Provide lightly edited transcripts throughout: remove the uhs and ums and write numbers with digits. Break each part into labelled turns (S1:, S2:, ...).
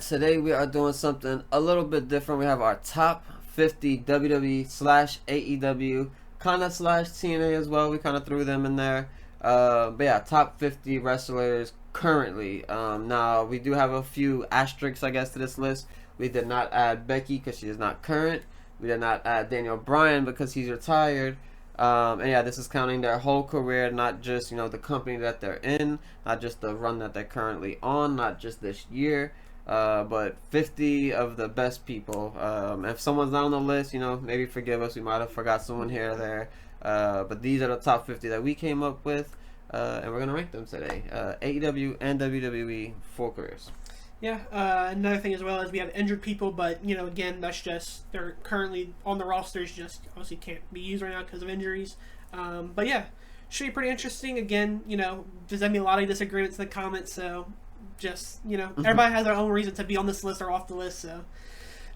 S1: today we are doing something a little bit different. We have our top 50 WWE slash AEW, kind of slash TNA as well. We kind of threw them in there. But yeah, top 50 wrestlers currently. Now, we do have a few asterisks, I guess, to this list. We did not add Becky because she is not current. We did not add Daniel Bryan because he's retired. And yeah, this is counting their whole career, not just, the company that they're in, not just the run that they're currently on, not just this year, but 50 of the best people. If someone's not on the list, maybe forgive us. We might have forgot someone here or there. But these are the top 50 that we came up with, and we're going to rank them today. AEW and WWE full careers.
S2: Yeah, another thing as well is we have injured people, but, again, that's just, they're currently on the rosters, just obviously can't be used right now because of injuries. But yeah, should be pretty interesting. Again, there's going to be a lot of disagreements in the comments, so just, everybody has their own reason to be on this list or off the list, so.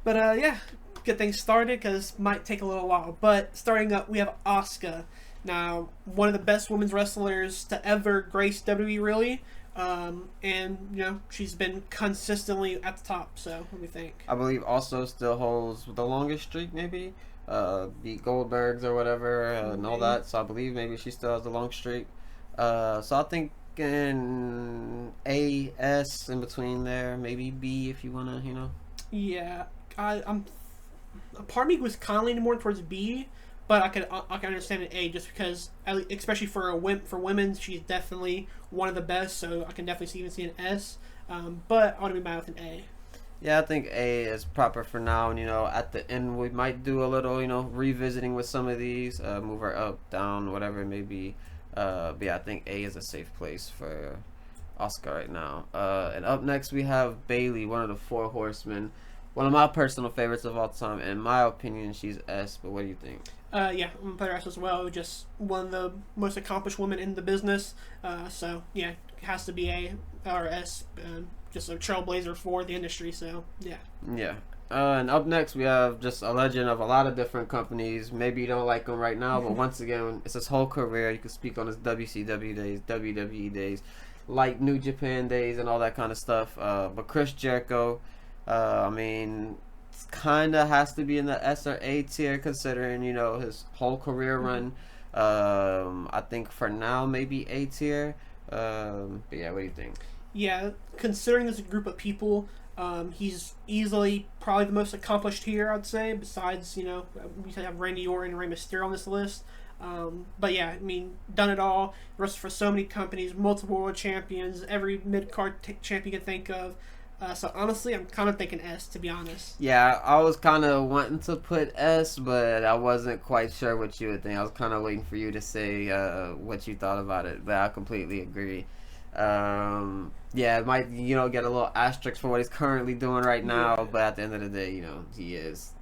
S2: But yeah, get things started because it might take a little while. But starting up, we have Asuka. Now, one of the best women's wrestlers to ever grace WWE, really. And she's been consistently at the top, so what do you think?
S1: I believe also still holds the longest streak, maybe beat Goldberg's or whatever, and all that, so I believe maybe she still has the long streak. So I think in A, S, in between there, maybe B if you want to,
S2: Yeah, I'm part of me was kind of leaning more towards B, but I can understand an A just because, especially for women, she's definitely one of the best. So I can definitely even see an S. But I want to be mad with an A.
S1: Yeah, I think A is proper for now. And, at the end we might do a little, revisiting with some of these, move her up, down, whatever it may be. But yeah, I think A is a safe place for Asuka right now. And up next we have Bayley, one of the Four Horsemen. One of my personal favorites of all time. In my opinion, she's S, but what do you think?
S2: Yeah, I'm gonna put her S as well. Just one of the most accomplished women in the business. So yeah, it has to be A or S. Just a trailblazer for the industry. So yeah.
S1: Yeah. And up next we have just a legend of a lot of different companies. Maybe you don't like him right now, but once again, it's his whole career. You can speak on his WCW days, WWE days, like New Japan days, and all that kind of stuff. But Chris Jericho. Kind of has to be in the S or A tier considering, his whole career run. I think for now, maybe A tier. But yeah, what do you think?
S2: Yeah, considering this group of people, he's easily probably the most accomplished here, I'd say. Besides, we have Randy Orton and Rey Mysterio on this list. But yeah, done it all. Wrestled for so many companies, multiple world champions, every mid-card champ you can think of. So honestly, I'm kind of thinking S, to be honest.
S1: Yeah, I was kind of wanting to put S, but I wasn't quite sure what you would think. I was kind of waiting for you to say what you thought about it, but I completely agree. Yeah, it might, get a little asterisk for what he's currently doing right now, but at the end of the day, he is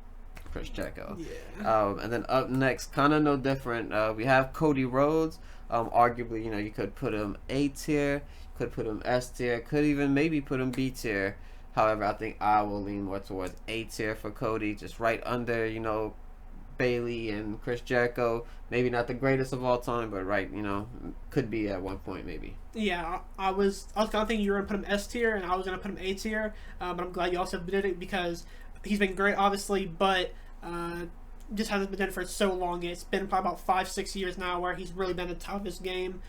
S1: Chris Jericho.
S2: Yeah.
S1: And then up next, kind of no different, we have Cody Rhodes. Arguably, you could put him A tier. Could put him S tier. Could even maybe put him B tier. However, I think I will lean more towards A tier for Cody. Just right under, Bayley and Chris Jericho. Maybe not the greatest of all time, but right, could be at one point maybe.
S2: Yeah, I was kind of thinking you were going to put him S tier, and I was going to put him A tier. But I'm glad you also did it because he's been great, obviously, but just hasn't been done for so long. It's been probably about 5-6 years now where he's really been at the top of his game.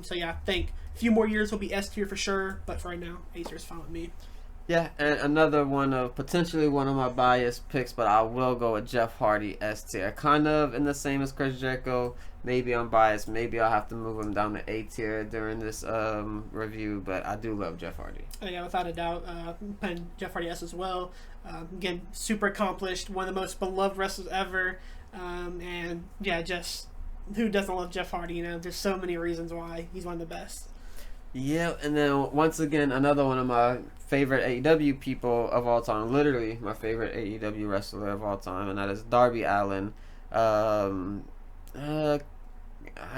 S2: So yeah, I think a few more years will be S tier for sure, but for right now, A tier is fine with me.
S1: Yeah, and another one of potentially one of my biased picks, but I will go with Jeff Hardy S tier. Kind of in the same as Chris Jericho. Maybe I'm biased. Maybe I'll have to move him down to A tier during this review, but I do love Jeff Hardy.
S2: Yeah, without a doubt, putting Jeff Hardy S as well. Again, super accomplished, one of the most beloved wrestlers ever, and yeah, just who doesn't love Jeff Hardy? There's so many reasons why he's one of the best.
S1: Yeah, and then once again, another one of my favorite AEW people of all time, literally my favorite AEW wrestler of all time, and that is Darby Allin. I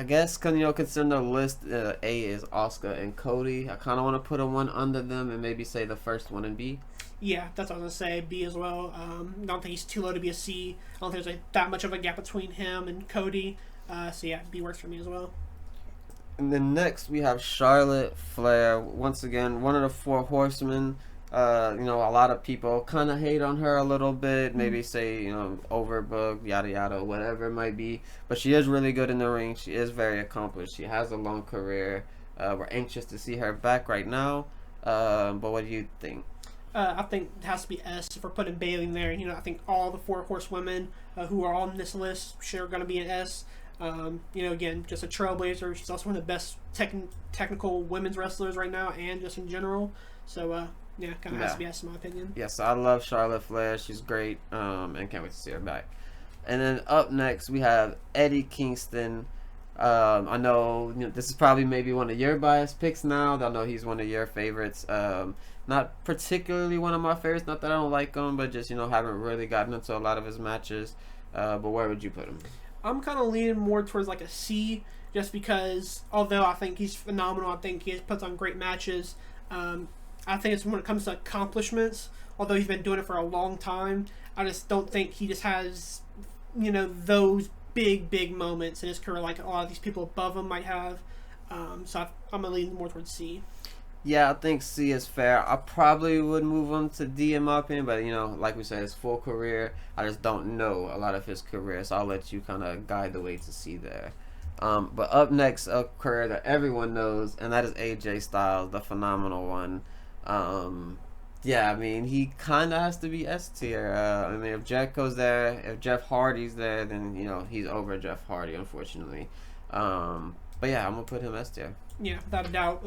S1: guess, considering the list, A is Asuka and Cody. I kind of want to put a one under them and maybe say the first one in B.
S2: Yeah, that's what I was going to say. B as well. I don't think he's too low to be a C. I don't think there's that much of a gap between him and Cody. So yeah, B works for me as well.
S1: And then next we have Charlotte Flair. Once again, one of the Four Horsemen. A lot of people kind of hate on her a little bit, maybe say, overbooked, yada yada, whatever it might be. But she is really good in the ring. She is very accomplished. She has a long career. We're anxious to see her back right now. But what do you think?
S2: I think it has to be S if we're putting Bailey in there. I think all the four horsewomen who are on this list sure are going to be an S. Again, just a trailblazer. She's also one of the best technical women's wrestlers right now, and just in general. So, kind of has to be S in my opinion.
S1: Yes, I love Charlotte Flair. She's great, and can't wait to see her back. And then up next, we have Eddie Kingston. I know, this is probably maybe one of your biased picks now. I know he's one of your favorites. Not particularly one of my favorites. Not that I don't like him, but just, haven't really gotten into a lot of his matches. But where would you put him?
S2: I'm kind of leaning more towards like a C, just because, although I think he's phenomenal, I think he puts on great matches. I think it's when it comes to accomplishments, although he's been doing it for a long time, I just don't think he just has, those big moments in his career like a lot of these people above him might have. So I'm going to lean more towards C.
S1: Yeah, I think C is fair. I probably would move him to D in my opinion, but like we said, his full career, I just don't know a lot of his career, so I'll let you kind of guide the way to C there. But up next, a career that everyone knows, and that is AJ Styles, the phenomenal one. He kind of has to be S tier. If Jericho's there, if Jeff Hardy's there, then he's over Jeff Hardy, unfortunately. I'm gonna put him S tier.
S2: Yeah, without a doubt.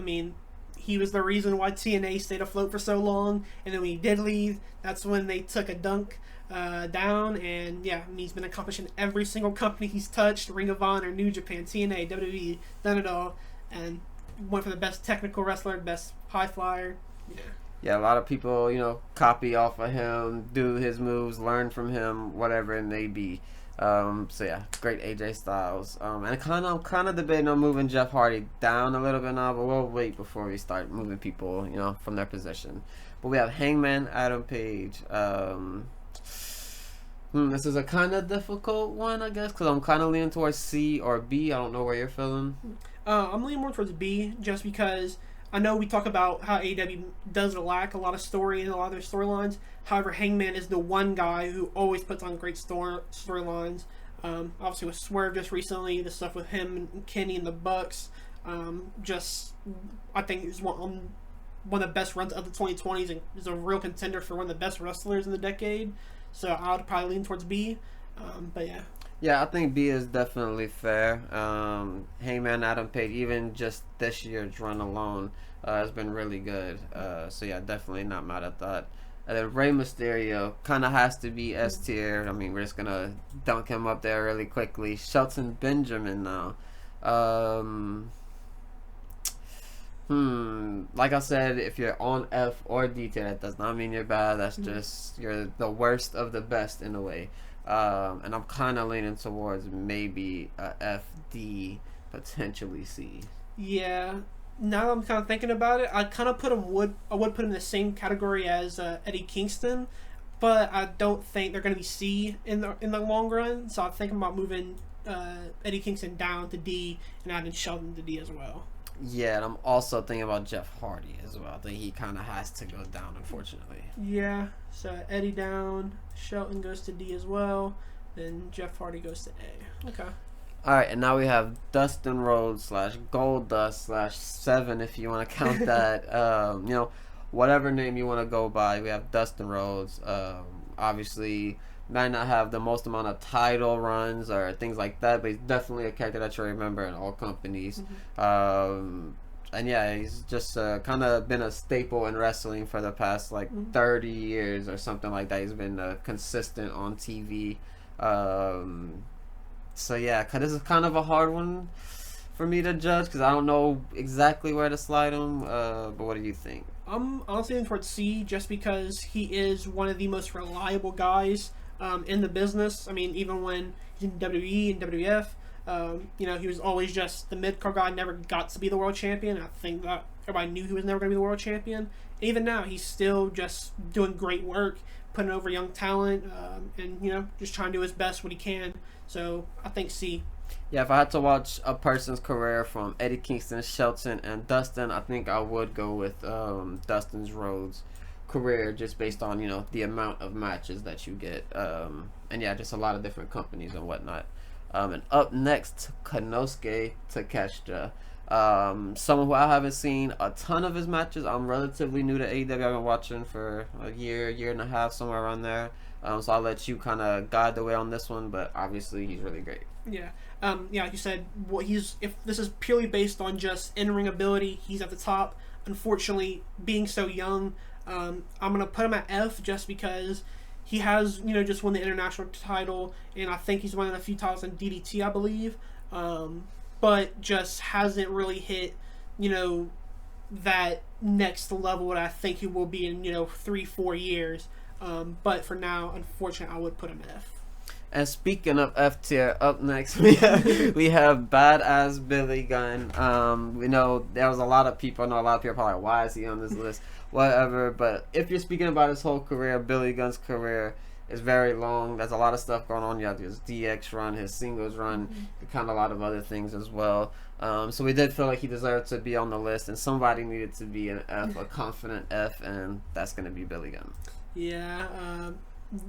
S2: He was the reason why TNA stayed afloat for so long, and then when he did leave, that's when they took a dunk down. And he's been accomplishing every single company he's touched: Ring of Honor, New Japan, TNA, WWE, done it all, and went for the best technical wrestler, best high flyer.
S1: Yeah, a lot of people, copy off of him, do his moves, learn from him, whatever it may be. Great AJ Styles. And I'm kind of debating on moving Jeff Hardy down a little bit now, but we'll wait before we start moving people, from their position. But we have Hangman Adam Page. This is a kind of difficult one, I guess, because I'm kind of leaning towards C or B. I don't know where you're feeling.
S2: I'm leaning more towards B, just because I know we talk about how AEW does lack a lot of story in a lot of their storylines. However, Hangman is the one guy who always puts on great storylines. Obviously with Swerve just recently, the stuff with him and Kenny and the Bucks. I think is one of the best runs of the 2020s and is a real contender for one of the best wrestlers in the decade. So I would probably lean towards B.
S1: Yeah, I think B is definitely fair. Hangman Adam Page, even just this year's run alone, has been really good. Definitely not mad at that. And then Rey Mysterio kind of has to be S tier. We're just going to dunk him up there really quickly. Shelton Benjamin now. Like I said, if you're on F or D tier, that does not mean you're bad. That's just, you're the worst of the best in a way. And I'm kind of leaning towards maybe a F, D, potentially C.
S2: Yeah. Now that I'm kind of thinking about it, I kind of would put him in the same category as Eddie Kingston, but I don't think they're going to be C in the long run. So I think I'm about moving Eddie Kingston down to D and adding Shelton to D as well.
S1: Yeah, and I'm also thinking about Jeff Hardy as well. I think he kind of has to go down, unfortunately.
S2: Yeah, so Eddie down, Shelton goes to D as well, then Jeff Hardy goes to A. Okay.
S1: Alright, and now we have Dustin Rhodes / Goldust / Seven, if you want to count that. Whatever name you want to go by. We have Dustin Rhodes. Obviously, might not have the most amount of title runs or things like that, but he's definitely a character that you remember in all companies. He's just kind of been a staple in wrestling for the past 30 years or something like that. He's been consistent on TV. This is kind of a hard one for me to judge because I don't know exactly where to slide him. But what do you think?
S2: I'm honestly leaning towards C just because he is one of the most reliable guys in the business. Even when he's in WWE and WWF, he was always just the mid-card guy, never got to be the world champion. I think that everybody knew he was never going to be the world champion. Even now, he's still just doing great work, putting over young talent, and just trying to do his best what he can. So I think C.
S1: Yeah, if I had to watch a person's career from Eddie Kingston, Shelton, and Dustin, I think I would go with Dustin's Rhodes. career just based on the amount of matches that you get, and yeah, just a lot of different companies and whatnot. And up next, Konosuke Takeshita. Someone who I haven't seen a ton of his matches. I'm relatively new to AEW. I've been watching for a year and a half, somewhere around there. So I'll let you kind of guide the way on this one, but obviously he's really great.
S2: Yeah. Like you said, if this is purely based on just in-ring ability, he's at the top. Unfortunately, being so young, I'm gonna put him at F just because he has just won the international title, and I think he's won a few titles in DDT, I believe, but just hasn't really hit that next level that I think he will be in 3-4 years. But for now, unfortunately, I would put him at F.
S1: And speaking of F tier, up next we have Badass Billy Gunn. We know there was a lot of people. I know a lot of people are probably like, why is he on this list? Whatever. But if you're speaking about his whole career, Billy Gunn's career is very long. There's a lot of stuff going on. You have his DX run, his singles run, kind of a lot of other things as well. So we did feel like he deserved to be on the list, and somebody needed to be an F, a confident F, and that's going to be Billy Gunn.
S2: Yeah.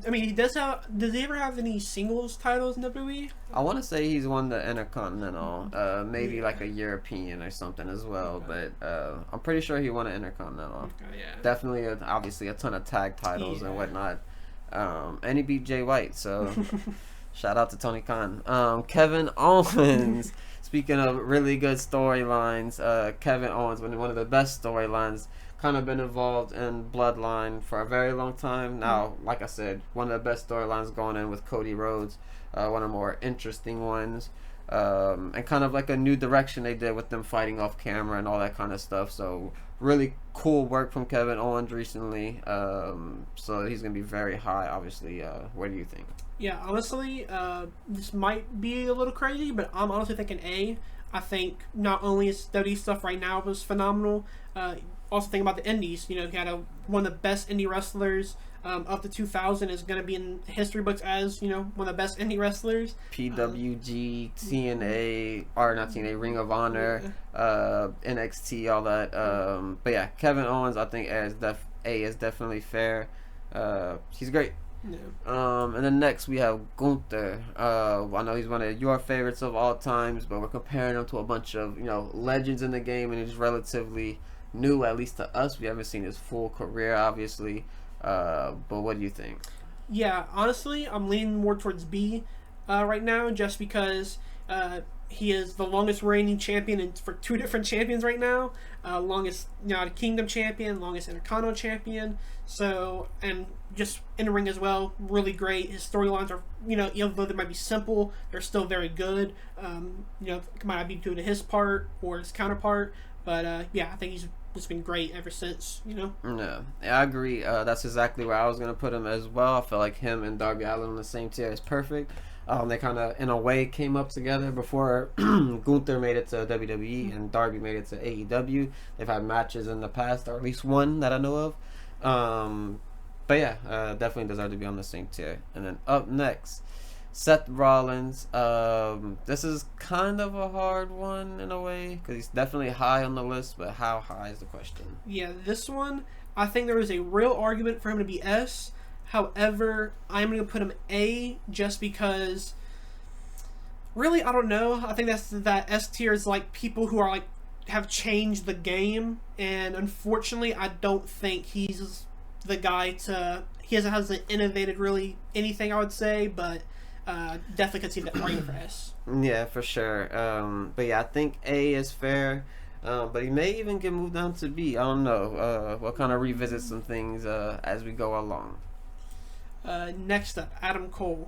S2: I mean, does he ever have any singles titles in WWE?
S1: I want to say he's won the Intercontinental, maybe like a European or something as well, but I'm pretty sure he won an Intercontinental.
S2: Yeah.
S1: Definitely, obviously, a ton of tag titles and whatnot. And he beat Jay White, so shout out to Tony Khan. Kevin Owens. Speaking of really good storylines, Kevin Owens, one of the best storylines, kind of been involved in Bloodline for a very long time now. Like I said, one of the best storylines going in with Cody Rhodes, one of the more interesting ones, and kind of like a new direction they did with them fighting off camera and all that kind of stuff. So really cool work from Kevin Owens recently. So he's gonna be very high, obviously. What do you think?
S2: Yeah, honestly, this might be a little crazy, but I'm honestly thinking A. I think not only is WWE stuff right now was phenomenal, also think about the indies. He had one of the best indie wrestlers of the 2000 is going to be in history books as one of the best indie wrestlers.
S1: PWG, TNA, or not TNA, Ring of Honor, NXT, all that. But yeah, Kevin Owens, I think A is definitely fair. He's great.
S2: Yeah.
S1: And then next we have Gunther. I know he's one of your favorites of all times, but we're comparing him to a bunch of legends in the game, and he's relatively new, at least to us. We haven't seen his full career, obviously. But what do you think?
S2: Yeah, honestly, I'm leaning more towards B right now, just because he is the longest reigning champion for two different champions right now. Longest Kingdom champion, longest Intercontinental champion. So, and just in the ring as well, really great. His storylines are, even though they might be simple, they're still very good. It might not be due to his part or his counterpart, but yeah, I think he's been great ever since.
S1: Yeah, I agree. That's exactly where I was gonna put him as well. I feel like him and Darby Allin on the same tier is perfect. They kind of, in a way, came up together before Gunther made it to WWE and Darby made it to AEW. They've had matches in the past, or at least one that I know of. But yeah, definitely deserve to be on the same tier. And then up next, Seth Rollins. This is kind of a hard one in a way, because he's definitely high on the list, but how high is the question?
S2: Yeah, this one, I think there is a real argument for him to be S. However, I'm going to put him A just because, really, I don't know. I think that S tier is like people who are have changed the game, and unfortunately, I don't think he's the guy he hasn't innovated really anything, I would say, but definitely could see that argument for S.
S1: Yeah, for sure. But yeah, I think A is fair. But he may even get moved down to B. I don't know. We'll kind of revisit some things as we go along.
S2: Next up, Adam Cole.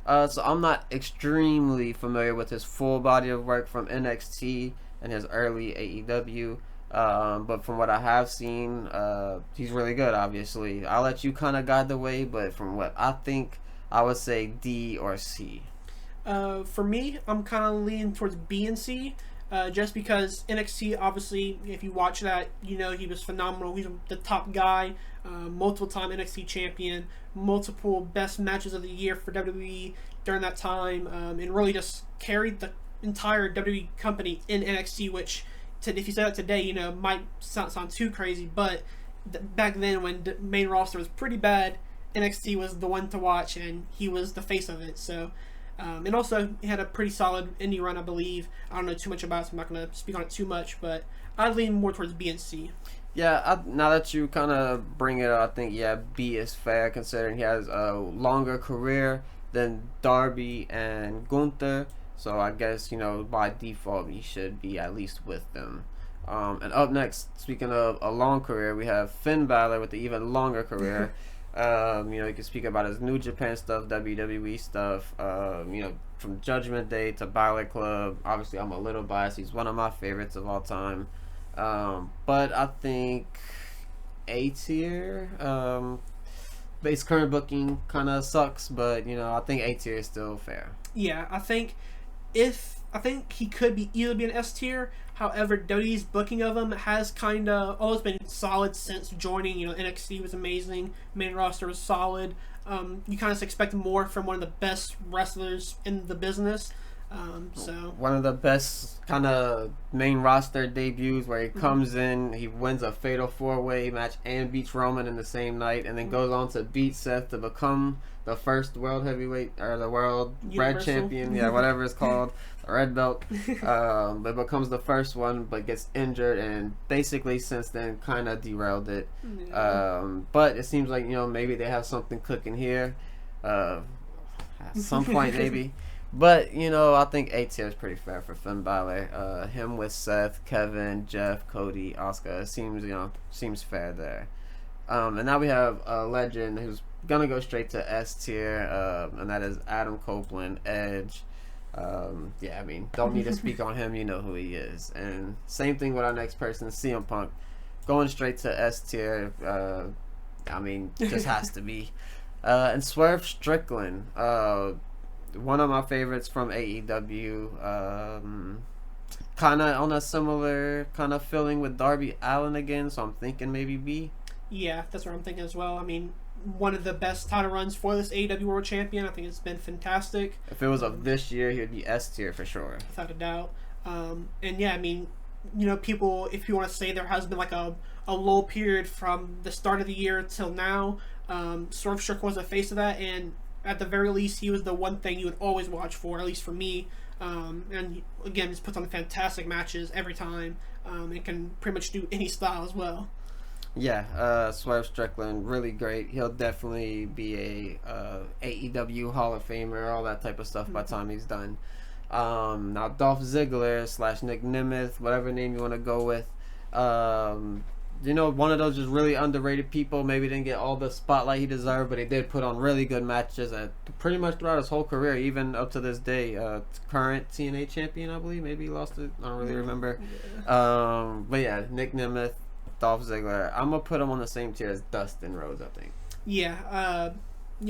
S1: So I'm not extremely familiar with his full body of work from NXT and his early AEW. But from what I have seen, he's really good, obviously. I'll let you kind of guide the way, but from what I think, I would say D or C.
S2: For me, I'm kind of leaning towards B and C. Just because NXT, obviously, if you watch that, he was phenomenal. He's the top guy, multiple time NXT champion, multiple best matches of the year for WWE during that time, and really just carried the entire WWE company in NXT, which, if you say that today, might sound too crazy, but back then when the main roster was pretty bad, NXT was the one to watch, and he was the face of it. So, and also he had a pretty solid indie run, I believe. I don't know too much about it, so I'm not going to speak on it too much, but I lean more towards B and C.
S1: Yeah, now that you kind of bring it up, I think, yeah, B is fair considering he has a longer career than Darby and Gunther. So I guess, by default, he should be at least with them. And up next, speaking of a long career, we have Finn Balor with an even longer career. You can speak about his New Japan stuff, WWE stuff, from Judgment Day to Balor Club. Obviously, I'm a little biased. He's one of my favorites of all time. But I think A tier. His current booking kind of sucks, but I think A tier is still fair.
S2: Yeah, I think he could be either be an S tier. However, WWE's booking of him has kind of always been solid since joining. NXT was amazing, main roster was solid. You kind of expect more from one of the best wrestlers in the business. So
S1: one of the best kind of main roster debuts where he comes in, he wins a fatal 4-way match and beats Roman in the same night, and then goes on to beat Seth to become the first world heavyweight or the world red champion, whatever it's called, the red belt. But becomes the first one, but gets injured, and basically since then kind of derailed it. But it seems like maybe they have something cooking here, at some point maybe. But, I think A tier is pretty fair for Finn Balor. Him with Seth, Kevin, Jeff, Cody, Asuka. It seems fair there. And now we have a legend who's going to go straight to S tier, and that is Adam Copeland, Edge. Don't need to speak on him. You know who he is. And same thing with our next person, CM Punk. Going straight to S tier. Just has to be. And Swerve Strickland. One of my favorites from AEW, kind of on a similar kind of feeling with Darby Allin again, so I'm thinking maybe B.
S2: Yeah, that's what I'm thinking as well. One of the best title runs for this AEW World Champion. I think it's been fantastic.
S1: If it was of this year, he would be S tier for sure.
S2: Without a doubt. People, if you want to say there has been like a lull period from the start of the year till now, Swerve Strickland was the face of that, and at the very least, he was the one thing you would always watch for, at least for me. And again, just puts on fantastic matches every time, and can pretty much do any style as well.
S1: Yeah, Swerve Strickland, really great. He'll definitely be a AEW Hall of Famer, all that type of stuff by the time he's done. Now, Dolph Ziggler / Nick Nemeth, whatever name you want to go with. One of those just really underrated people. Maybe didn't get all the spotlight he deserved, but he did put on really good matches pretty much throughout his whole career, even up to this day. Current TNA champion, I believe. Maybe he lost it. I don't really remember. But yeah, Nick Nemeth, Dolph Ziggler. I'm going to put him on the same tier as Dustin Rhodes, I think.
S2: Yeah,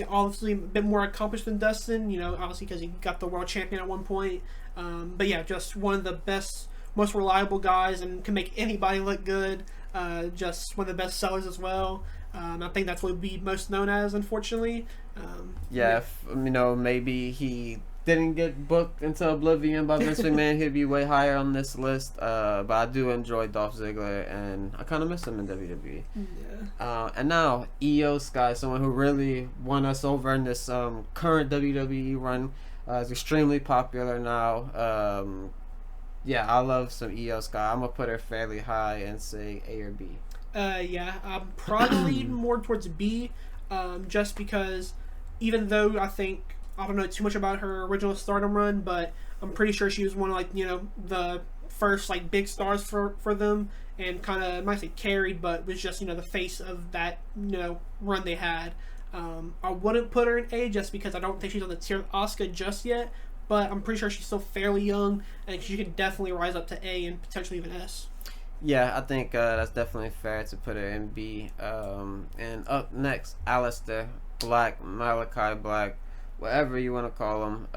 S2: obviously a bit more accomplished than Dustin, obviously because he got the world champion at one point. But yeah, just one of the best, most reliable guys and can make anybody look good. Just one of the best sellers as well. I think that's what he'd be most known as, unfortunately.
S1: Maybe he didn't get booked into oblivion by Vince McMahon, he'd be way higher on this list. But I do enjoy Dolph Ziggler, and I kind of miss him in WWE.
S2: Yeah.
S1: And now, Io Sky, someone who really won us over in this current WWE run, is extremely popular now. I love some Io Sky. I'm going to put her fairly high and say A or B.
S2: I'm probably more towards B, just because even though I don't know too much about her original Stardom run, but I'm pretty sure she was one of the first big stars for them, and kind of, I might say carried, but was just the face of that run they had. I wouldn't put her in A just because I don't think she's on the tier of Asuka just yet, but I'm pretty sure she's still fairly young, and she could definitely rise up to A and potentially even S.
S1: Yeah, I think that's definitely fair to put her in B. And up next, Aleister Black, Malachi Black, whatever you want to call him.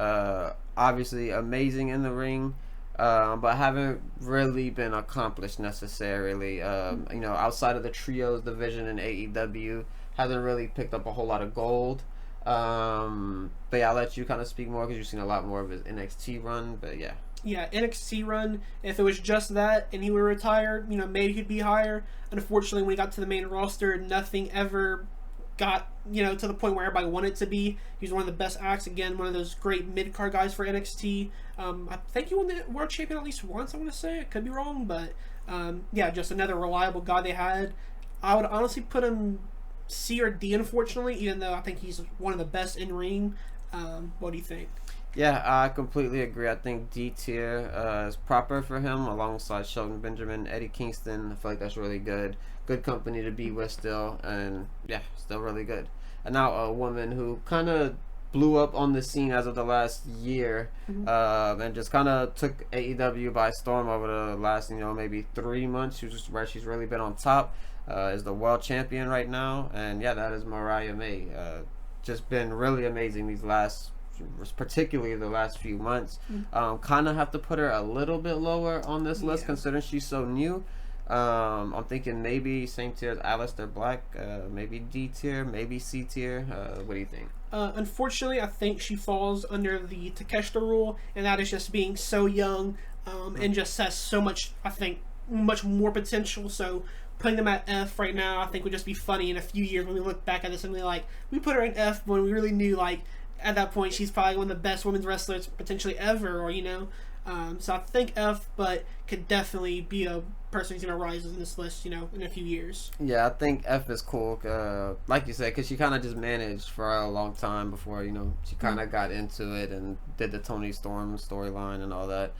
S1: Obviously amazing in the ring, but haven't really been accomplished necessarily. Outside of the trios division in AEW, hasn't really picked up a whole lot of gold. But yeah, I'll let you kind of speak more because you've seen a lot more of his NXT run. But yeah.
S2: Yeah, NXT run, if it was just that and he were retired, maybe he'd be higher. Unfortunately, when he got to the main roster, nothing ever got, to the point where everybody wanted to be. He's one of the best acts, again, one of those great mid-card guys for NXT. I think he won the World Champion at least once, I want to say. I could be wrong, but yeah, just another reliable guy they had. I would honestly put him C or D, unfortunately, even though I think he's one of the best in ring. What do you think?
S1: Yeah, I completely agree. I think D tier is proper for him alongside Shelton Benjamin, Eddie Kingston. I feel like that's really good. Good company to be with still, and yeah, still really good. And now a woman who kind of blew up on the scene as of the last year, and just kind of took AEW by storm over the last, maybe 3 months. She's really been on top. Is the world champion right now, and yeah, that is Mariah May. Just been really amazing these particularly the last few months. Kind of have to put her a little bit lower on this list considering she's so new. I'm thinking maybe same tier as Aleister Black, maybe D tier, maybe C tier. What do you think?
S2: Unfortunately, I think she falls under the Takeshita rule, and that is just being so young, and just has so much, I think, much more potential. So putting them at F right now, I think would just be funny in a few years when we look back at this and be like, we put her in F when we really knew, like, at that point she's probably one of the best women's wrestlers potentially ever, or so I think F, but could definitely be a person who's gonna rise in this list, in a few years.
S1: Yeah, I think F is cool, like you said, because she kind of just managed for a long time before she kind of got into it and did the Toni Storm storyline and all that.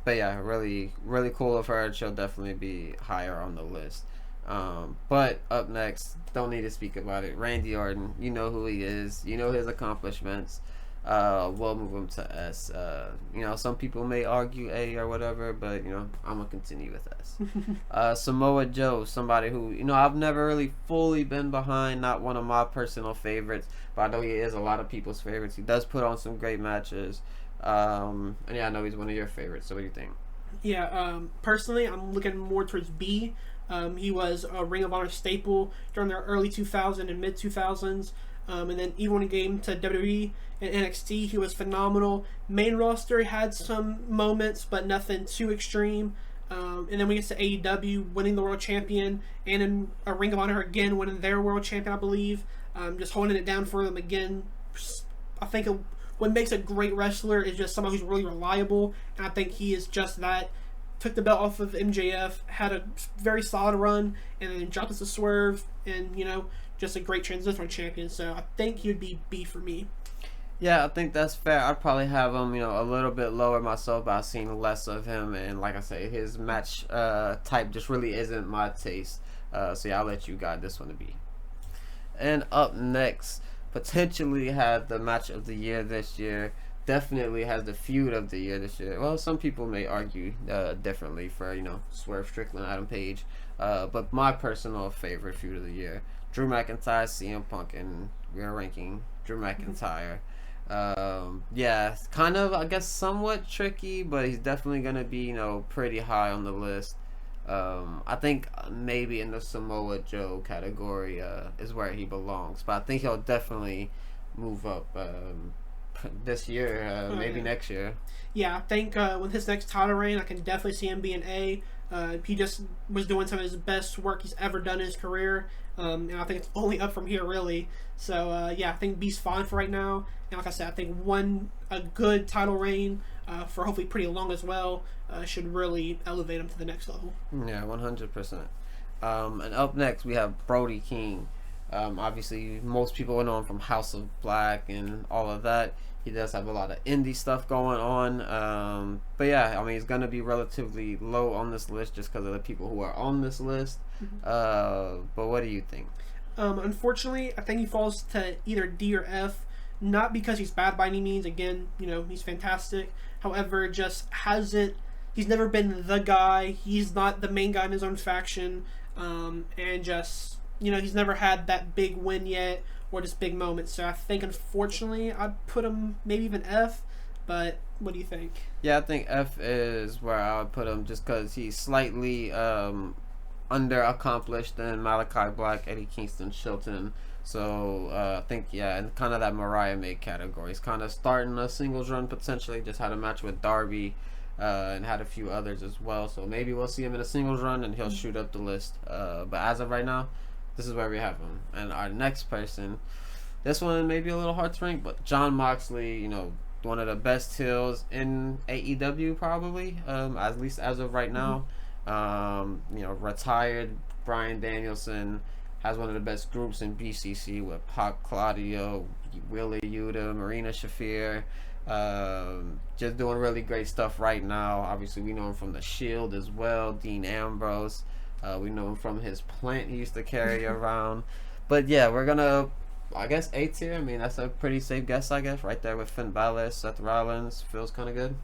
S1: But yeah, really, really cool of her. She'll definitely be higher on the list. But up next, don't need to speak about it. Randy Orton, you know who he is. You know his accomplishments. We'll move him to S. Some people may argue A or whatever, but I'm gonna continue with S. Samoa Joe, somebody who I've never really fully been behind. Not one of my personal favorites, but I know he is a lot of people's favorites. He does put on some great matches. And yeah, I know he's one of your favorites. So what do you think?
S2: Yeah, personally, I'm looking more towards B. He was a Ring of Honor staple during the early 2000s and mid 2000s. And then even when he came to WWE and NXT, he was phenomenal. Main roster had some moments, but nothing too extreme. And then we get to AEW, winning the World Champion, and in a Ring of Honor again, winning their World Champion, I believe. Just holding it down for them again. I think what makes a great wrestler is just someone who's really reliable, and I think he is just that. Took the belt off of MJF, had a very solid run, and then dropped us a swerve, and just a great transitional champion. So I think he would be B for me.
S1: Yeah, I think that's fair. I'd probably have him, a little bit lower myself, but I've seen less of him, and like I say, his match type just really isn't my taste. So yeah, I'll let you guide this one to be. And up next, potentially had the match of the year this year. Definitely has the feud of the year this year. Well, some people may argue differently for Swerve Strickland, Adam Page, but my personal favorite feud of the year: Drew McIntyre, CM Punk, and we're ranking Drew McIntyre. Yeah, it's kind of, I guess, somewhat tricky, but he's definitely gonna be pretty high on the list. I think maybe in the Samoa Joe category is where he belongs, but I think he'll definitely move up this year, maybe next year.
S2: Yeah, I think with his next title reign, I can definitely see him being A. He just was doing some of his best work he's ever done in his career, and I think it's only up from here, really. So yeah, I think B's fine for right now. And like I said, I think a good title reign for hopefully pretty long as well should really elevate him to the next level.
S1: Yeah, 100%. And up next we have Brody King. Obviously, most people know him from House of Black and all of that. He does have a lot of indie stuff going on. But yeah, I mean, he's going to be relatively low on this list just because of the people who are on this list. But what do you think?
S2: Unfortunately, I think he falls to either D or F. Not because he's bad by any means. Again, he's fantastic. However, he's never been the guy. He's not the main guy in his own faction. And just, he's never had that big win yet or just big moments. So I think, unfortunately, I'd put him maybe even F. But what do you think?
S1: Yeah, I think F is where I would put him just because he's slightly under accomplished than Malachi Black, Eddie Kingston, Shelton. So I think, yeah, in kind of that Mariah May category. He's kind of starting a singles run potentially. Just had a match with Darby and had a few others as well. So maybe we'll see him in a singles run and he'll shoot up the list. But as of right now, this is where we have him. And our next person, this one may be a little hard to rank, but Jon Moxley, you know, one of the best heels in AEW probably, at least as of right now. You know, retired Bryan Danielson has one of the best groups in BCC with Pac, Claudio, Wheeler Yuta, Marina Shafir. Just doing really great stuff right now. Obviously, we know him from the Shield as well. Dean Ambrose. We know him from his plant he used to carry around. But yeah, we're gonna, I guess, A tier. I mean, that's a pretty safe guess, I guess, right there with Finn Balor, Seth Rollins. Feels kind of good.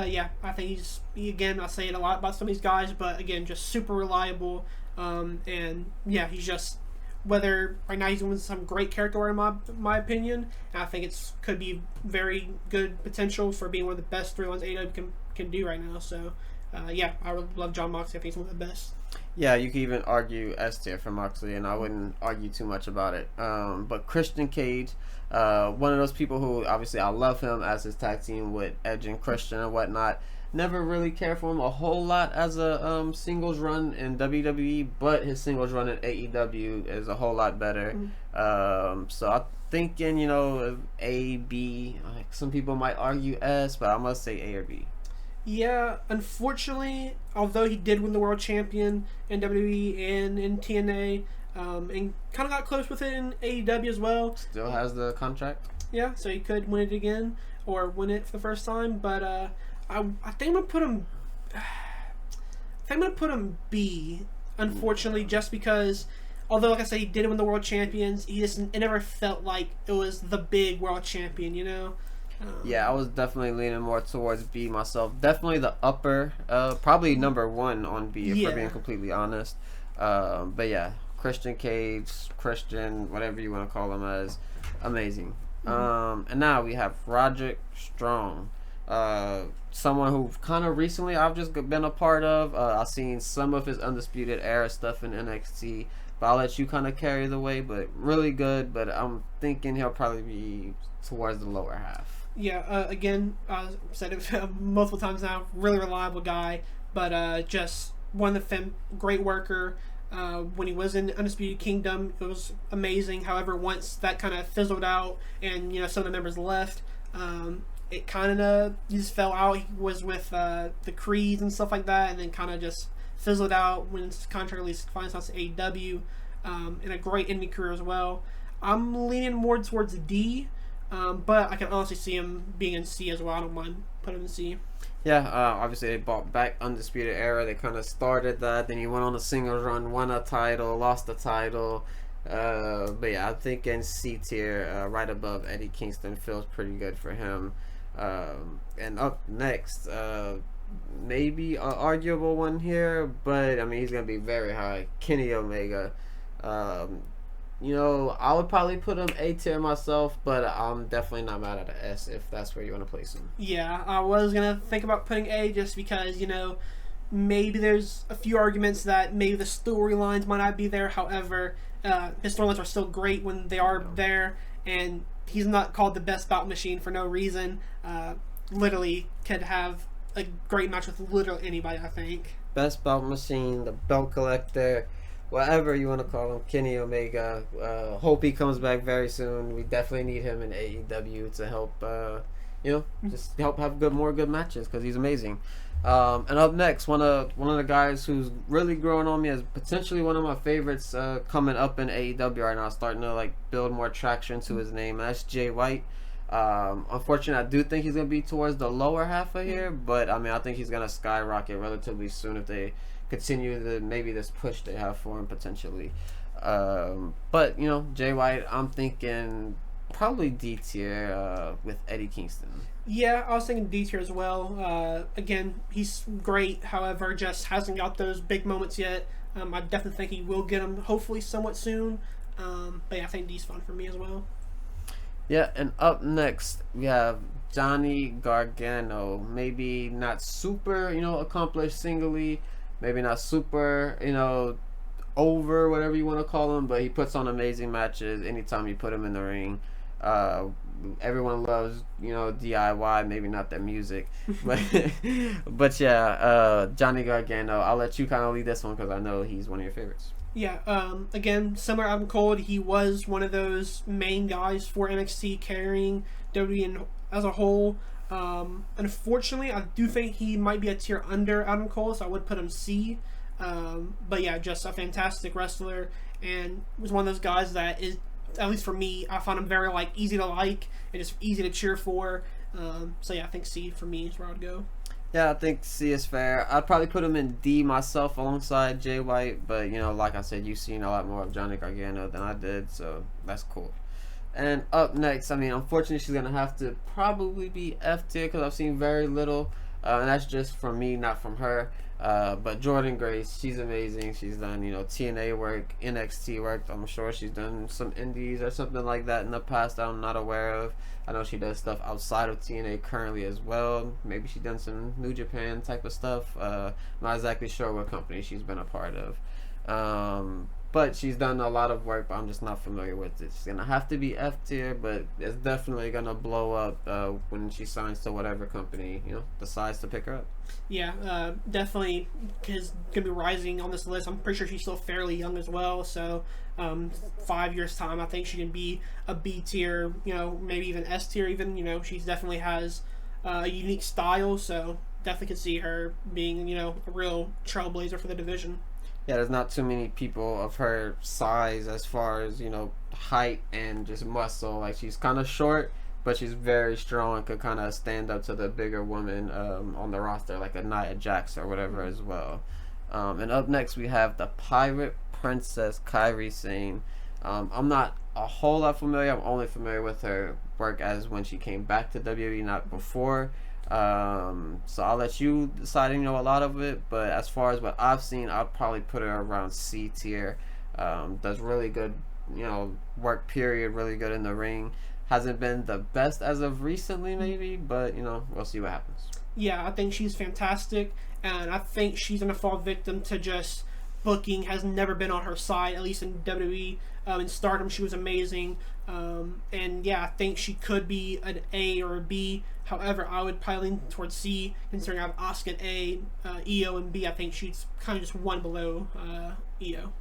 S2: Yeah, I think again, I say it a lot about some of these guys, but again, just super reliable. And yeah, he's just, whether right now he's doing some great character in my opinion, and I think it's could be very good potential for being one of the best storylines AEW can do right now. So yeah, I really love Jon Moxley. I think he's one of the best.
S1: Yeah, you could even argue S tier for Moxley, and I wouldn't argue too much about it. But Christian Cage, one of those people who, obviously, I love him as his tag team with Edge and Christian and whatnot. Never really cared for him a whole lot as a singles run in WWE, but his singles run in AEW is a whole lot better. So I'm thinking, you know, A, B. Some people might argue S, but I must say A or B.
S2: Yeah, unfortunately, although he did win the world champion in WWE and in TNA, and kind of got close with it in AEW as well.
S1: Still has the contract.
S2: Yeah, so he could win it again or win it for the first time. But I think I'm gonna put him. I think I'm gonna put him B. Unfortunately, just because, although like I said, he did win the world champions, it never felt like it was the big world champion. You know.
S1: Yeah, I was definitely leaning more towards B myself. Definitely the upper, probably number one on B, if we're being completely honest. But yeah, Christian Cage, Christian, whatever you want to call him as, amazing. And now we have Roderick Strong, someone who kind of recently I've just been a part of. I've seen some of his Undisputed Era stuff in NXT, but I'll let you kind of carry the way. But really good, but I'm thinking he'll probably be towards the lower half.
S2: Yeah, again, I've said it multiple times now, really reliable guy, but just one of the great worker. When he was in Undisputed Kingdom, it was amazing. However, once that kind of fizzled out and, you know, some of the members left, it kind of just fell out. He was with the Creeds and stuff like that, and then kind of just fizzled out when his contract release finally starts to AEW, and a great indie career as well. I'm leaning more towards D. But I can honestly see him being in C as well. I don't mind putting him in C.
S1: Yeah, obviously they brought back Undisputed Era. They kind of started that. Then he went on a singles run, won a title, lost the title. But yeah, I'm thinking C tier, right above Eddie Kingston, feels pretty good for him. And up next, maybe an arguable one here, but I mean he's gonna be very high. Kenny Omega. You know, I would probably put him A tier myself, but I'm definitely not mad at an S if that's where you want to place him.
S2: Yeah, I was going to think about putting A just because, you know, maybe there's a few arguments that maybe the storylines might not be there. However, his storylines are still great when they are there, and he's not called the best bout machine for no reason. Literally could have a great match with literally anybody, I think.
S1: Best bout machine, the belt collector, whatever you want to call him, Kenny Omega. Hope he comes back very soon. We definitely need him in AEW to help, you know, just help have more good matches because he's amazing. And up next, one of the guys who's really growing on me as potentially one of my favorites coming up in AEW right now, starting to like build more traction to his name. That's Jay White. Unfortunately, I do think he's gonna be towards the lower half of here, but I mean, I think he's gonna skyrocket relatively soon if they continue maybe this push they have for him potentially. But you know, Jay White, I'm thinking probably D tier with Eddie Kingston.
S2: Yeah, I was thinking D tier as well. Again, he's great, however, just hasn't got those big moments yet. I definitely think he will get them hopefully somewhat soon. But yeah, I think D's fun for me as well.
S1: Yeah, and up next we have Johnny Gargano. Maybe not super, you know, accomplished singly. Maybe not super, you know, over, whatever you want to call him, but he puts on amazing matches anytime you put him in the ring. Uh, Everyone loves, DIY, maybe not their music, but but yeah, Johnny Gargano. I'll let you kind of lead this one because I know he's one of your favorites.
S2: Yeah, again, similar to Adam Cole, he was one of those main guys for NXT carrying WWE as a whole. Unfortunately, I do think he might be a tier under Adam Cole, so I would put him C. But yeah, just a fantastic wrestler, and was one of those guys that is, at least for me, I found him very easy to like and just easy to cheer for. So yeah, I think C for me is where I would go.
S1: Yeah, I think C is fair. I'd probably put him in D myself alongside Jay White, but like I said, you've seen a lot more of Johnny Gargano than I did, so that's cool. And up next, unfortunately, she's gonna have to probably be F tier because I've seen very little, and that's just from me, not from her. But Jordan Grace, she's amazing. She's done, TNA work, NXT work. I'm sure she's done some indies or something like that in the past that I'm not aware of. I know she does stuff outside of TNA currently as well. Maybe she's done some New Japan type of stuff. Not exactly sure what company she's been a part of. But she's done a lot of work, but I'm just not familiar with it. She's going to have to be F tier, but it's definitely going to blow up when she signs to whatever company, decides to pick her up.
S2: Yeah, definitely, because going to be rising on this list. I'm pretty sure she's still fairly young as well, so 5 years' time, I think she can be a B tier, maybe even S tier even. She definitely has a unique style, so definitely could see her being, a real trailblazer for the division.
S1: Yeah, there's not too many people of her size as far as, height and just muscle. Like, she's kind of short, but she's very strong, could kind of stand up to the bigger woman on the roster, like a Nia Jax or whatever as well. And up next, we have the Pirate Princess, Kairi Sane. I'm not a whole lot familiar. I'm only familiar with her work as when she came back to WWE, not before. So I'll let you decide, a lot of it, but as far as what I've seen, I'd probably put her around C tier. Does really good, work period, really good in the ring. Hasn't been the best as of recently, maybe, but, we'll see what happens.
S2: Yeah, I think she's fantastic, and I think she's going to fall victim to just booking has never been on her side, at least in WWE. In Stardom, she was amazing. And yeah, I think she could be an A or a B. However, I would probably lean towards C, considering I have Asuka at A, Io and B. I think she's kind of just one below Io.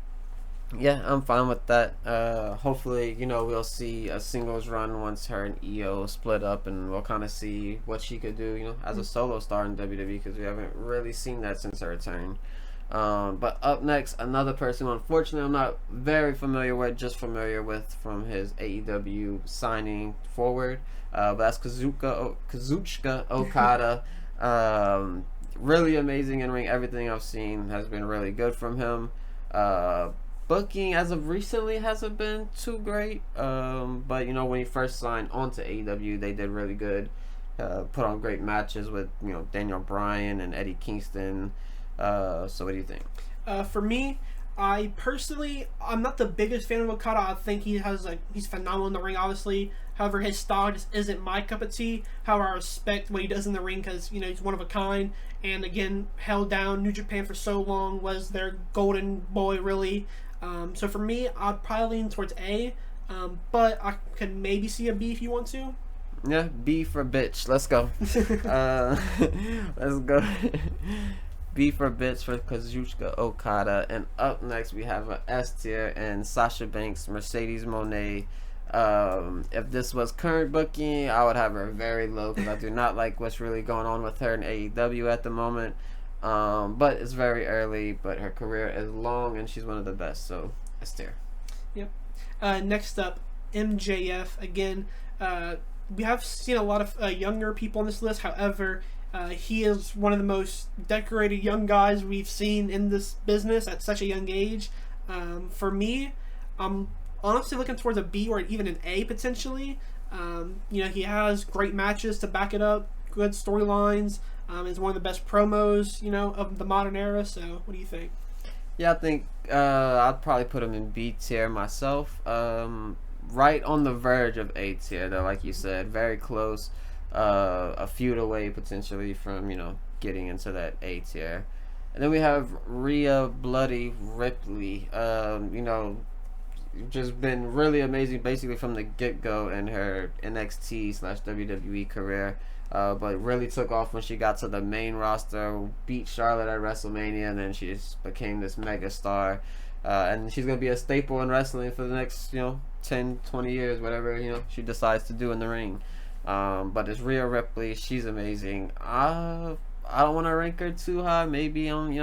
S1: Yeah, I'm fine with that. Hopefully, we'll see a singles run once her and Io split up, and we'll kind of see what she could do, as a solo star in WWE, because we haven't really seen that since her return. But up next, another person who unfortunately I'm not very familiar with, just familiar with from his AEW signing forward. But that's Kazuchika Okada. Really amazing in ring. Everything I've seen has been really good from him. Booking as of recently hasn't been too great. But when he first signed onto AEW, they did really good. Put on great matches with Daniel Bryan and Eddie Kingston. So what do you think?
S2: For me, I'm not the biggest fan of Okada. I think he's phenomenal in the ring, obviously. However, his style just isn't my cup of tea. However, I respect what he does in the ring because, he's one of a kind. And again, held down New Japan for so long, was their golden boy, really. So for me, I'd probably lean towards A. But I could maybe see a B if you want to.
S1: Yeah, B for bitch. Let's go. Let's go. B for bitch for Kazuchika Okada. And up next, we have an S tier and Sasha Banks, Mercedes Moné. If this was current booking, I would have her very low because I do not like what's really going on with her in AEW at the moment. But it's very early, but her career is long and she's one of the best, so S tier.
S2: Yep. Next up, MJF. Again, we have seen a lot of younger people on this list. However, he is one of the most decorated young guys we've seen in this business at such a young age. For me, I'm honestly looking towards a B or even an A potentially. He has great matches to back it up, good storylines, is one of the best promos, of the modern era. So what do you think?
S1: Yeah, I think I'd probably put him in B tier myself. Right on the verge of A tier though, like you said, very close. A feud away potentially from getting into that A tier. And then we have Rhea Bloody Ripley. Just been really amazing basically from the get-go in her NXT slash WWE career. But really took off when she got to the main roster, beat Charlotte at WrestleMania, and then she just became this mega star. And she's going to be a staple in wrestling for the next, 10, 20 years, whatever, she decides to do in the ring. But it's Rhea Ripley. She's amazing. I don't want to rank her too high. Maybe on,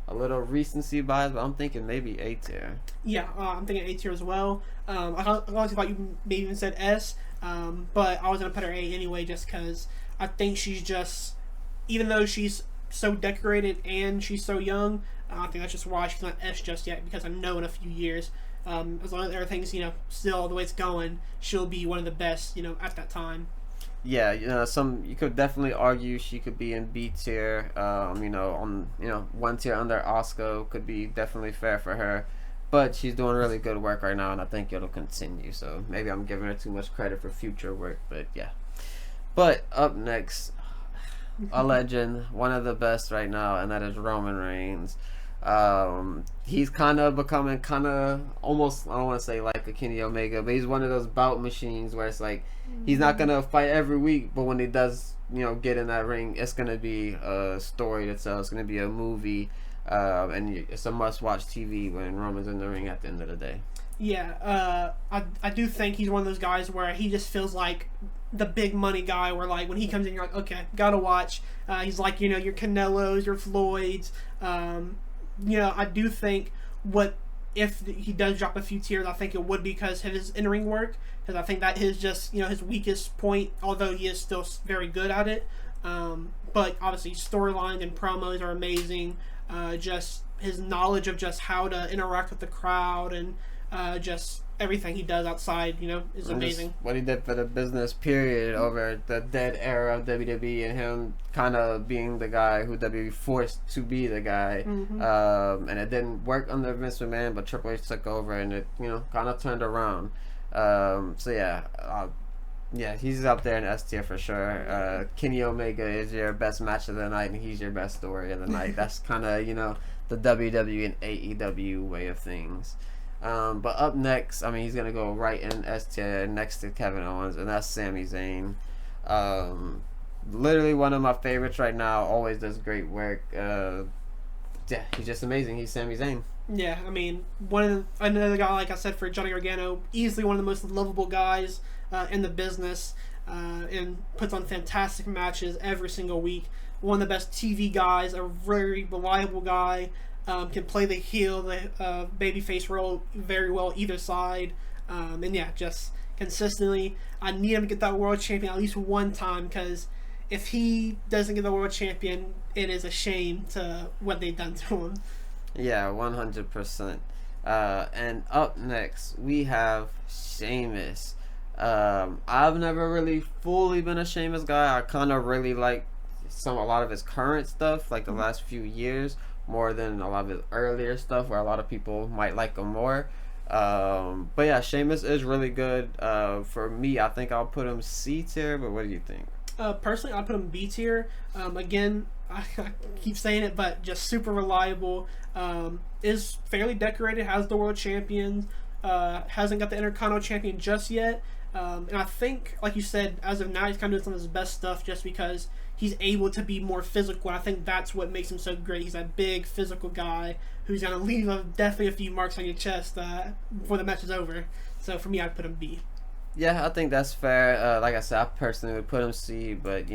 S1: a little recency bias, but I'm thinking maybe A tier.
S2: Yeah, I'm thinking A tier as well. I honestly thought you maybe even said S, but I was going to put her A anyway just because I think she's just, even though she's so decorated and she's so young, I think that's just why she's not S just yet, because I know in a few years, as long as everything's, still the way it's going, she'll be one of the best, at that time.
S1: Yeah, you could definitely argue she could be in B tier. On 1 tier under Asuka could be definitely fair for her, but she's doing really good work right now, and I think it'll continue. So maybe I'm giving her too much credit for future work, but yeah. But up next, a legend, one of the best right now, and that is Roman Reigns. He's kind of becoming almost, I don't want to say like a Kenny Omega, but he's one of those bout machines where it's like he's not gonna fight every week, but when he does, get in that ring, it's gonna be a story to tell. It's gonna be a movie, and it's a must-watch TV when Roman's in the ring at the end of the day.
S2: Yeah, I do think he's one of those guys where he just feels like the big money guy, where like when he comes in, you're like, okay, gotta watch. He's like, your Canelos, your Floyds. I do think if he does drop a few tiers, I think it would be because of his in-ring work, because I think that is just his weakest point, although he is still very good at it. But obviously storylines and promos are amazing. Just his knowledge of just how to interact with the crowd and just everything he does outside, is amazing.
S1: What he did for the business period over the dead era of WWE, and him kind of being the guy who WWE forced to be the guy.
S2: Mm-hmm.
S1: And it didn't work under Vince McMahon, but Triple H took over, and it kind of turned around. He's up there in S tier for sure. Kenny Omega is your best match of the night, and he's your best story of the night. That's kind of the WWE and AEW way of things. But up next, he's gonna go right in S tier next to Kevin Owens, and that's Sami Zayn. Literally one of my favorites right now. Always does great work. He's just amazing. He's Sami Zayn.
S2: Yeah, another guy, like I said, for Johnny Gargano, easily one of the most lovable guys in the business, and puts on fantastic matches every single week. One of the best TV guys, a very reliable guy. Can play the heel, the babyface role very well either side. Just consistently, I need him to get that world champion at least one time, because if he doesn't get the world champion, it is a shame to what they've done to him.
S1: Yeah, 100%. And up next, we have Sheamus. I've never really fully been a Sheamus guy. I kind of really like a lot of his current stuff, like the last few years, more than a lot of his earlier stuff, where a lot of people might like him more. But yeah, Sheamus is really good. For me, I think I'll put him C tier, but what do you think?
S2: Personally, I'd put him B tier. Again, I keep saying it, but just super reliable. Is fairly decorated, has the world champion, hasn't got the Intercontinental champion just yet. And I think, like you said, as of now, he's kind of doing some of his best stuff just because he's able to be more physical. And I think that's what makes him so great. He's that big, physical guy who's going to leave definitely a few marks on your chest before the match is over. So for me, I'd put him B.
S1: Yeah, I think that's fair. Like I said, I personally would put him C, but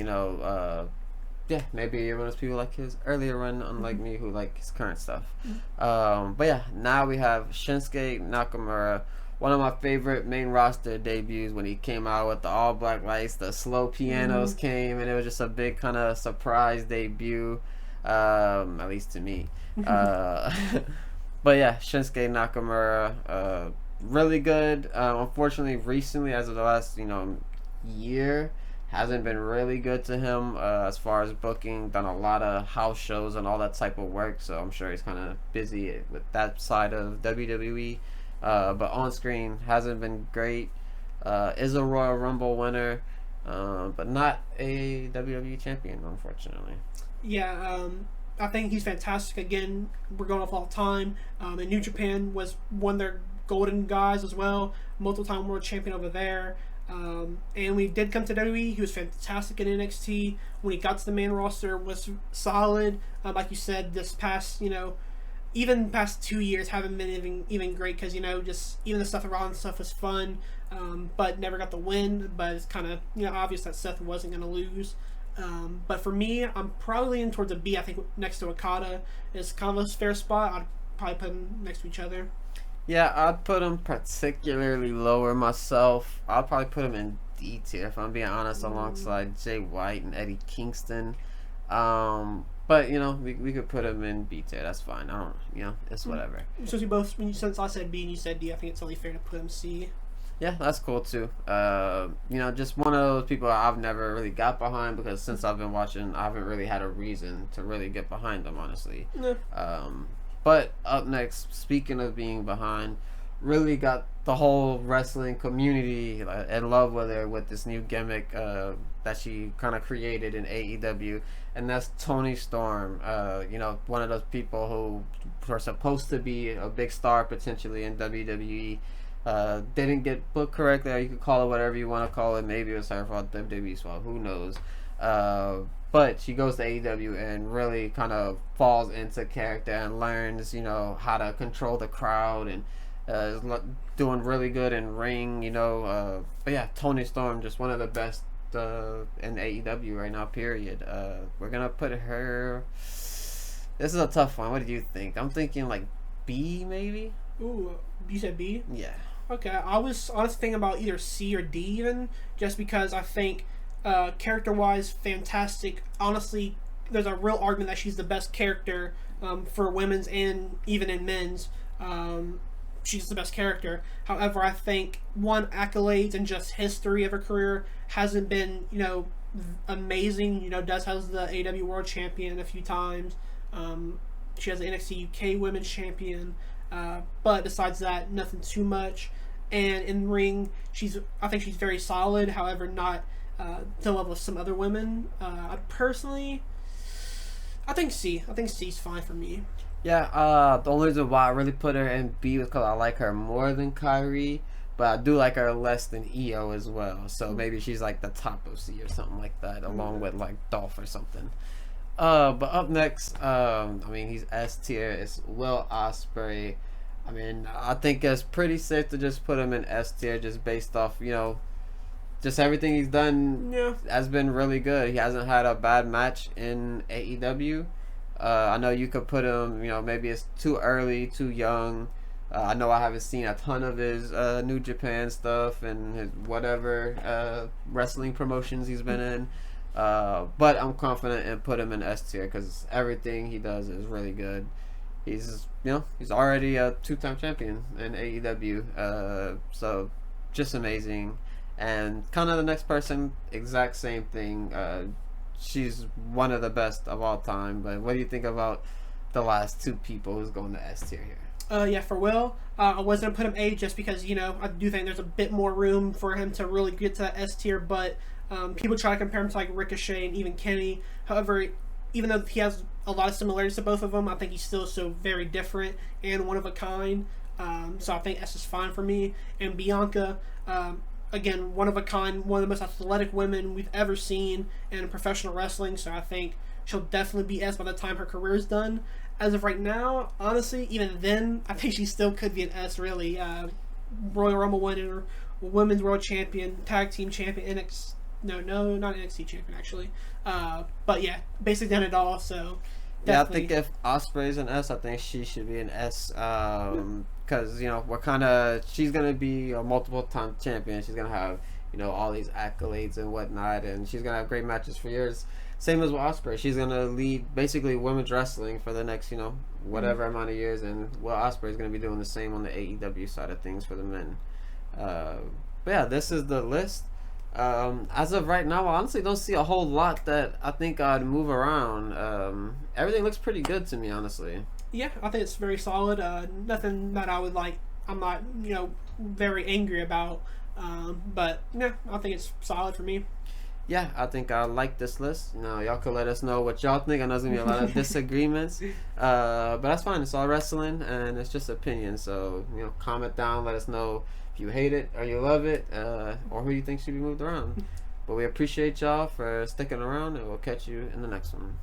S1: maybe you're one of those people like his earlier run, unlike me, who like his current stuff. But yeah, now we have Shinsuke Nakamura, one of my favorite main roster debuts, when he came out with the all black lights, the slow pianos came, and it was just a big kind of surprise debut, at least to me. But yeah, Shinsuke Nakamura, really good. Unfortunately, recently, as of the last year, hasn't been really good to him as far as booking. Done a lot of house shows and all that type of work, so I'm sure he's kind of busy with that side of WWE. But on screen hasn't been great. Is a Royal Rumble winner, but not a WWE champion, unfortunately.
S2: Yeah, I think he's fantastic. Again, we're going off all the time. And New Japan was one of their golden guys as well, multiple-time world champion over there. And when he did come to WWE, he was fantastic in NXT. When he got to the main roster, was solid. Like you said, this past, even past 2 years haven't been even great because, just even the Seth Rollins stuff was fun, but never got the win. But it's kind of, obvious that Seth wasn't going to lose. But for me, I'm probably in towards a B. I think next to Okada is kind of a fair spot. I'd probably put them next to each other.
S1: Yeah, I'd put him particularly lower myself. I'd probably put him in D tier if I'm being honest, alongside Jay White and Eddie Kingston. But we could put him in B tier. That's fine. I don't, it's whatever.
S2: Since I said B and you said D, I think it's only fair to put him C.
S1: Yeah, that's cool too. Just one of those people I've never really got behind because since I've been watching, I haven't really had a reason to really get behind them, honestly.
S2: Yeah.
S1: But up next, speaking of being behind, really got the whole wrestling community in love with her with this new gimmick that she kind of created in AEW, and that's Toni Storm. One of those people who are supposed to be a big star potentially in WWE. Didn't get booked correctly, or you could call it whatever you want to call it. Maybe it was her fault, WWE's fault, who knows. But she goes to AEW and really kind of falls into character and learns, how to control the crowd and is doing really good in ring, But yeah, Toni Storm, just one of the best in AEW right now, period. We're going to put her... This is a tough one. What do you think? I'm thinking like B, maybe?
S2: Ooh, you said B?
S1: Yeah.
S2: Okay, I was honestly thinking about either C or D even, just because I think character-wise, fantastic. Honestly, there's a real argument that she's the best character for women's and even in men's. She's the best character. However, I think accolades and just history of her career hasn't been, amazing. Does has the AEW World Champion a few times. She has the NXT UK Women's Champion. But besides that, nothing too much. And in ring, I think she's very solid. However, not to the level of some other women. I think C. I think C's fine for me.
S1: Yeah, the only reason why I really put her in B was because I like her more than Kyrie, but I do like her less than EO as well. So maybe she's like the top of C or something like that, along with like Dolph or something. But up next, he's S tier. It's Will Ospreay. I think it's pretty safe to just put him in S tier, just based off, just everything he's done has been really good. He hasn't had a bad match in AEW. I know you could put him, maybe it's too early, too young. I know I haven't seen a ton of his New Japan stuff and his whatever wrestling promotions he's been in. But I'm confident in put him in S tier because everything he does is really good. He's already a 2-time champion in AEW. So just amazing. And kind of the next person, exact same thing. She's one of the best of all time. But what do you think about the last two people who's going to S tier here?
S2: For Will, I was going to put him A just because, I do think there's a bit more room for him to really get to that S tier. But people try to compare him to like Ricochet and even Kenny. However, even though he has a lot of similarities to both of them, I think he's still so very different and one of a kind. So I think S is fine for me. And Bianca, again, one of a kind, one of the most athletic women we've ever seen in professional wrestling. So I think she'll definitely be S by the time her career is done. As of right not honestly, even then, I think she still could be an S, really. Royal Rumble winner, Women's World Champion, Tag Team Champion, not NXT Champion, actually. But yeah, basically done it all, so...
S1: Yeah, I think if Ospreay's an S, I think she should be an S. Because, she's going to be a multiple-time champion. She's going to have, all these accolades and whatnot. And she's going to have great matches for years. Same as with Ospreay. She's going to lead, basically, women's wrestling for the next, whatever amount of years. And, Ospreay's going to be doing the same on the AEW side of things for the men. But, yeah, this is the list. As of right now, I honestly don't see a whole lot that I think I'd move around. Everything looks pretty good to me, honestly.
S2: Yeah, I think it's very solid. Nothing that I would like. I'm not, very angry about. But yeah, I think it's solid for me.
S1: yeah, I think I like this list. You know, y'all could let us know what y'all think. I know there's gonna be a lot of disagreements, but that's fine. It's all wrestling, and it's just opinion. So you know, comment down. Let us know if you hate it or you love it, or who you think should be moved around. But we appreciate y'all for sticking around, and we'll catch you in the next one.